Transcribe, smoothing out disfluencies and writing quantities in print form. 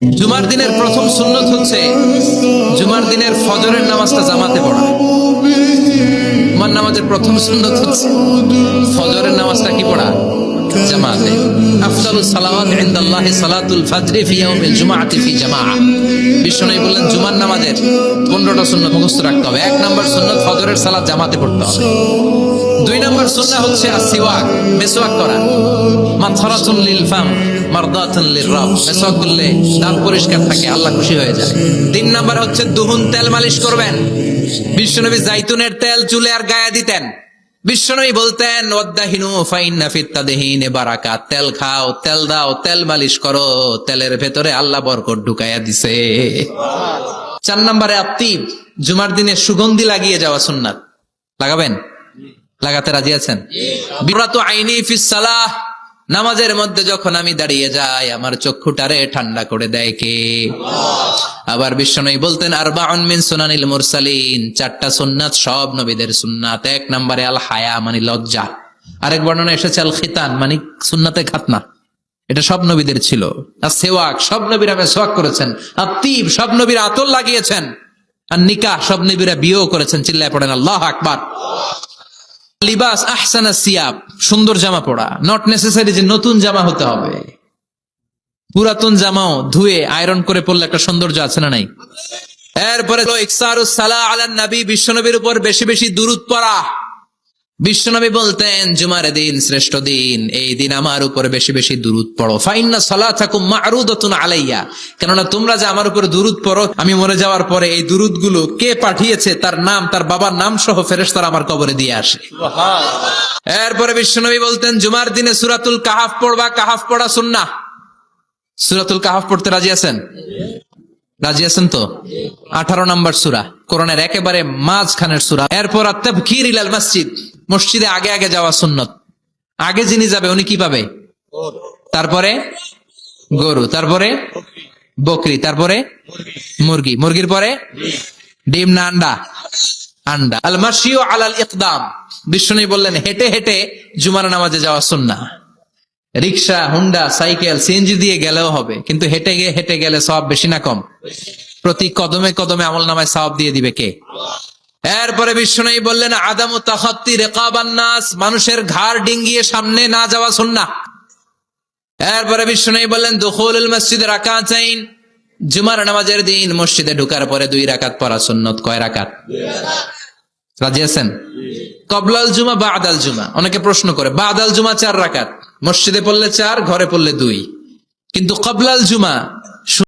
জুমার দিনের প্রথম সুন্নত হচ্ছে জুমার দিনের ফজরের নামাজটা জামাতে পড়া। জুমার নামাজের প্রথম সুন্নত হচ্ছে ফজরের নামাজটা কি পড়া? জামাতে। আফদালুস সালাওয়াত ইনদাল্লাহি সালাতুল ফজরি ফি ইয়াউমিল জুমআতি ফি জামাআ। বিশ্বনবী বললেন জুমার নামাজের 15টা সুন্নাত মুখস্থ রাখতে হবে। 1 নম্বর সুন্নাত ফজরের সালাত জামাতে পড়তে হবে। 2 নম্বর সুন্নাহ হচ্ছে আসওয়াক, মেসওয়াক করা। মাতহারাতুন লিল ফাম মারদাতুন লিররাব। মেসওয়াক করলে দাঁত পরিষ্কার থাকে, আল্লাহ খুশি হয়ে যায়। 3 নম্বর হচ্ছে দুহুন, তেল মালিশ করবেন। বিশ্বনবী জাইতুনের তেল চুলে আর গায়ে দিতেন। বিশ্বনবী বলতেন ওয়াদাহিনু ফাইন্না ফিত তাদহিনে বারাকাত। তেল খাও, তেল দাও, তেল মালিশ করো, তেলের ভেতরে আল্লাহ বরকত ঢুকাইয়া দিছে। 4 নম্বরে আত্তিব, জুমার দিনে সুগন্ধি লাগিয়ে যাওয়া সুন্নাত। লাগাবেন? লাগাতে রাজি আছেন? বিরাতু আইনি ফিস সালাহ। নামাজের মধ্যে যখন আমি দাঁড়িয়ে যাই আমার চক্ষুটারে ঠান্ডা করে দেয় কে? আবার বিশ্বনবী বলতেন আরবাউন মিন সুনানিল মুরসালিন। 4টা সুন্নাত সব নবীদের সুন্নাত। 1 নম্বরে আল হায়া মানে লজ্জা। আরেক বর্ণনা এসেছে আল খিতান মানে সুন্নাতে খাতনা। এটা সব নবীদের ছিল। আর সেওয়াক, সব নবীরা মেসওয়াক করেছেন। আত্তিব, সব নবীরা আতর লাগিয়েছেন। আর নিকাহ, সব নবীরা বিয়েও করেছেন। চিল্লায় পড়েন আল্লাহু আকবার। লিবাস আহসানা সিয়াব, সুন্দর জামা পড়া। নট নেসেসারি যে নতুন জামা হতে হবে। পুরাতন জামাও ধুয়ে আয়রন করে পড়লে একটা সৌন্দর্য আছে না নাই? এরপরে ইকসারুস সালাহ আলান নবী, বিশ্বনবীর উপর বেশি বেশি দুরূদ পড়া। বিশ্বনবী বলতেন জুমার দিন শ্রেষ্ঠ দিন, এই দিন আমার উপর বেশি বেশি দুরূদ পড়ো। ফাইন্না সালাতাকুম মা'রুদাতুন আলাইয়া। কেননা তোমরা যে আমার উপর দুরূদ পড়ো, আমি মরে যাওয়ার পরে এই দুরূদ গুলো কে পাঠিয়েছে তার নাম, তার বাবার নাম সহ ফেরেশতারা আমার কবরে দিয়ে আসে। এরপরে বিশ্বনবী বলতেন জুমার দিনে সূরাতুল কাহাফ পড়বা। কাহাফ পড়া সুন্নাহ। সূরাতুল কাহাফ পড়তে রাজি আছেন? রাজি আছেন তো? 18 নম্বর সূরা, কোরআনের একেবারে মাঝখানের সূরা। এরপর আত-তাবকির ইলাল মসজিদ, মসজিদে আগে আগে যাওয়া সুন্নত। আগে যিনি যাবে উনি কি পাবে? তারপরে গরু, তারপরে বকরি, তারপরে মুরগি, মুরগির পরে ডিম না আন্ডা? আন্ডা। আল মাশিউ আলাল ইকদাম। বিশ্বনবী বললেন হেঁটে হেঁটে জুমার নামাজে যাওয়া সুন্নাহ। রিকশা, হুন্ডা, সাইকেল, সিএনজি দিয়ে গেলেও হবে, কিন্তু হেঁটে গেলে সওয়াব বেশি না কম? প্রতি কদমে কদমে আমলনামায় সওয়াব দিয়ে দিবে কে? এরপরে বিশ্বনবী বললেন আদামু তাখাত্তি রিকাবান নাস, মানুষের ঘাড় ডিঙ্গিয়ে সামনে না যাওয়া সুন্নাহ। এরপরে বিশ্বনবী বললেন দুখুলুল মসজিদ রাকাতাইন, জুমার নামাজের দিন মসজিদে ঢোকার পরে 2 রাকাত পড়া সুন্নত। কয় রাকাত? রাজি আছেন? কবলাল জুমা বাদাল জুমা। অনেকে প্রশ্ন করে বাদাল জুমা 4 রাকাত, মসজিদে পড়লে 4, ঘরে পড়লে 2, কিন্তু কবলাল জুমা